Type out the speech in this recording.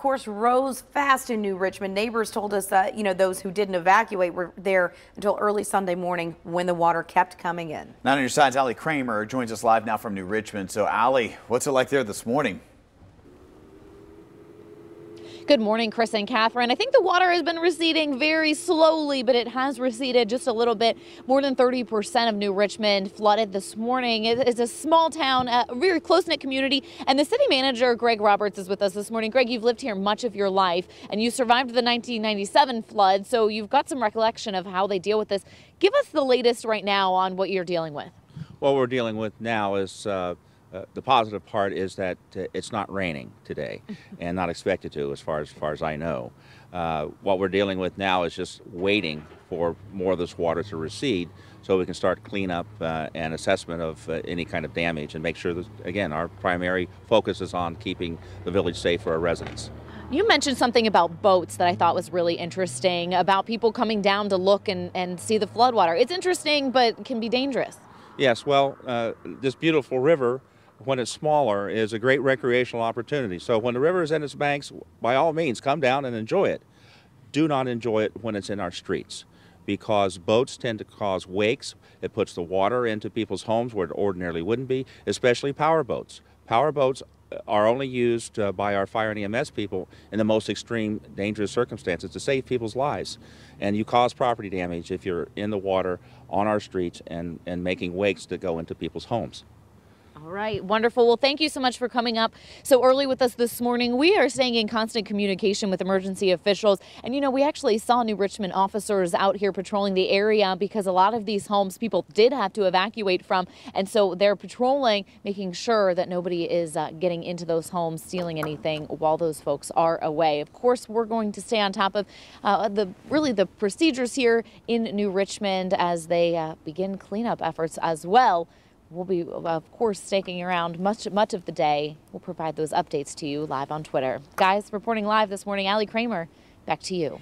course, rose fast in New Richmond. Neighbors told us that, those who didn't evacuate were there until early Sunday morning when the water kept coming in. 9 on your side's Allie Kramer joins us live now from New Richmond. So, Allie, what's it like there this morning? Good morning, Chris and Catherine. I think the water has been receding very slowly, but it has receded just a little bit. More than 30% of New Richmond flooded this morning. It's a small town, a very close-knit community, and the city manager, Greg Roberts, is with us this morning. Greg, you've lived here much of your life, and you survived the 1997 flood, so you've got some recollection of how they deal with this. Give us the latest right now on what you're dealing with. What we're dealing with now is the positive part is that it's not raining today and not expected to as far as I know. What we're dealing with now is just waiting for more of this water to recede so we can start cleanup and assessment of any kind of damage and make sure that, again, our primary focus is on keeping the village safe for our residents. You mentioned something about boats that I thought was really interesting, about people coming down to look and see the floodwater. It's interesting, but can be dangerous. Yes, well, this beautiful river, when it's smaller, is a great recreational opportunity. So when the river is in its banks, by all means, come down and enjoy it. Do not enjoy it when it's in our streets, because boats tend to cause wakes. It puts the water into people's homes where it ordinarily wouldn't be, especially power boats. Power boats are only used by our fire and EMS people in the most extreme, dangerous circumstances to save people's lives. And you cause property damage if you're in the water on our streets and making wakes that go into people's homes. All right, wonderful. Well, thank you so much for coming up so early with us this morning. We are staying in constant communication with emergency officials. And, we actually saw New Richmond officers out here patrolling the area because a lot of these homes people did have to evacuate from. And so they're patrolling, making sure that nobody is getting into those homes, stealing anything while those folks are away. Of course, we're going to stay on top of the procedures here in New Richmond as they begin cleanup efforts as well. We'll be, of course, staking around much of the day. We'll provide those updates to you live on Twitter. Guys, reporting live this morning, Allie Kramer, back to you.